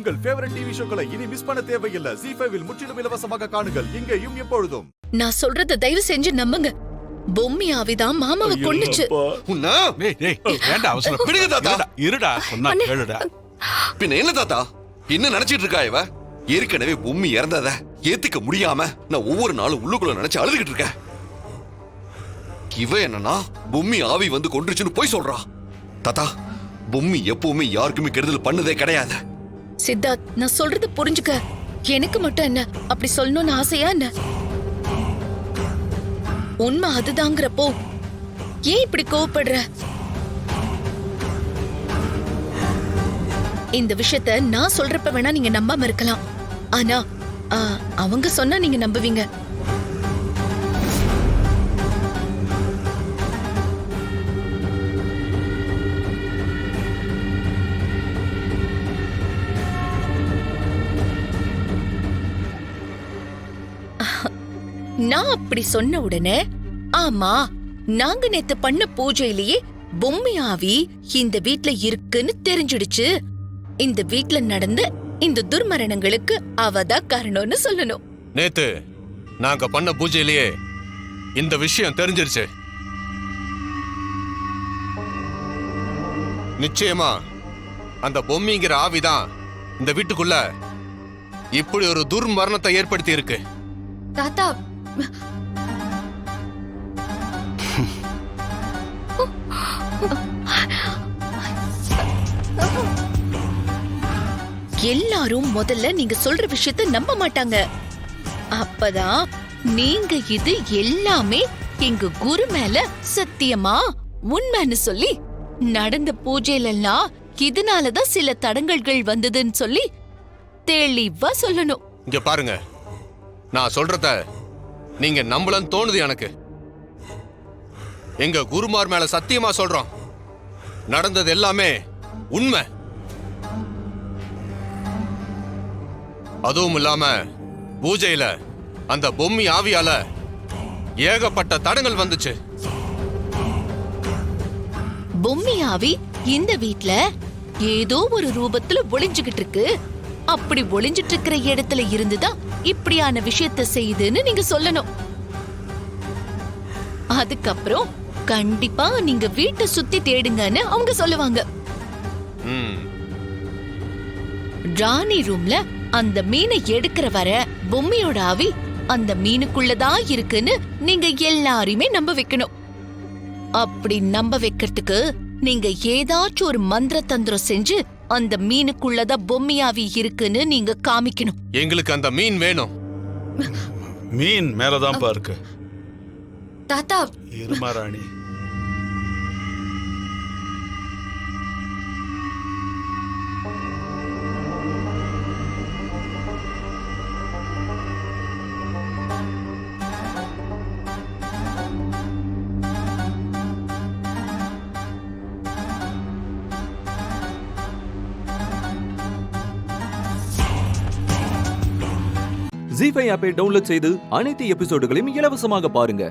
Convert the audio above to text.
உங்கள் favourite TV ஷோக்களை இனி miss பண்ண தேவையில்லை. ZEE5 இல் முற்றிலும் இலவசமாக காணுங்கள். இங்கேயும் எப்பொழுதும். நான் சொல்றத தயவு செஞ்சு நம்புங்க. பொம்மி ஆவிதான் மாமாவை கொன்னுச்சு. வேண்டாம் அவசரம். விடுங்க தாத்தா. இருடா சொன்னா கேளுடா. பின்ன என்ன தாத்தா என்ன நினைச்சிட்டு இருக்கா இவ? ஏற்கனவே பொம்மி இறந்தத ஏத்துக்க முடியாம நான் ஒவ்வொரு நாளும் உள்ளுக்குள்ள நினைச்சு அழுதுகிட்டு இருக்கேன். இவ என்னன்னா பொம்மி ஆவி வந்து கொன்றுச்சுன்னு போய் சொல்றா. தாத்தா பொம்மி எப்பவுமே யாருக்குமே கெடுதல் பண்ணதே கிடையாது. சித்தார்த், நான் சொல்றது புரிஞ்சுக்க. எனக்கு மட்டும் என்ன அப்படி சொல்லணும்னு ஆசையா என்ன? உண்மை அதுதாங்கிறப்போ ஏன் இப்படி கோவப்படுற? இந்த விஷயத்த நான் சொல்றப்ப வேணா நீங்க நம்பாம இருக்கலாம். ஆனா அவங்க சொன்னா நீங்க நம்புவீங்க. நான் அப்படி சொன்ன உடனே ஆமா, நாங்க நேத்து பண்ண பூஜையிலேயே பொம்மி ஆவி இந்த வீட்ல இருக்குன்னு தெரிஞ்சிடுச்சு. இந்த வீட்ல நடந்த இந்த துர்மரணங்களுக்கு அவதான் காரணம்னு சொல்லணும். நேத்து நாங்க பண்ண பூஜையிலேயே இந்த விஷயம் தெரிஞ்சிருச்சு. நிச்சயமா அந்த பொம்மிங்கிற ஆவிதான் இந்த வீட்டுக்குள்ள இப்படி ஒரு துர்மரணத்தை ஏற்படுத்தி இருக்கு. தாத்தா, எல்லாரும் முதல்ல நீங்க சொல்ற விஷயத்த நம்ப மாட்டாங்க. அப்பதான் நீங்க இது எல்லாமே எங்க குரு மேல சத்தியமா உண்மைன்னு சொல்லி நடந்த பூஜையில எல்லாம் இதனாலதான் சில தடங்கல்கள் வந்ததுன்னு சொல்லி தெளிவா சொல்லணும். இங்க பாருங்க, நான் சொல்றத நீங்க நம்பலன்னு தோணுது எனக்கு. எங்க குருமார் மேல சத்தியமா சொல்றோம், நடந்தது எல்லாமே உண்மை. அதுவும் இல்லாம பூஜையில அந்த பொம்மி ஆவியால ஏகப்பட்ட தடங்கள் வந்துச்சு. பொம்மி ஆவி இந்த வீட்ல ஏதோ ஒரு ரூபத்துல ஒளிஞ்சுகிட்டு இருக்கு. அப்படி ஒளிஞ்சிட்டு இருக்கிற இடத்துல இருந்துதான் இப்படியான விஷயத்த செய்யுதுன்னு நீங்க சொல்லணும். அதுக்கப்புறம் கண்டிப்பா நீங்க வீட்டை சுத்தி தேடுங்கன்னு அவங்க சொல்லுவாங்க. ராணி ரூம்ல அந்த மீனை எடுக்கிற வர பொம்மியோட ஆவி அந்த மீனுக்குள்ளதான் இருக்குன்னு நீங்க எல்லாரையுமே நம்ப வைக்கணும். அப்படி நம்ப வைக்கிறதுக்கு நீங்க ஏதாச்சும் ஒரு மந்திர தந்திரம் செஞ்சு அந்த மீனுக்குள்ளதான் பொம்மி ஆவி இருக்குன்னு நீங்க காமிக்கணும். எங்களுக்கு அந்த மீன் வேணும். மீன் மேலதான் இருக்கு. தாத்தா, இருமா ராணி. ZEE5 ஆப்பை டவுன்லோட் செய்து அனைத்து எபிசோடுகளையும் இலவசமாக பாருங்க.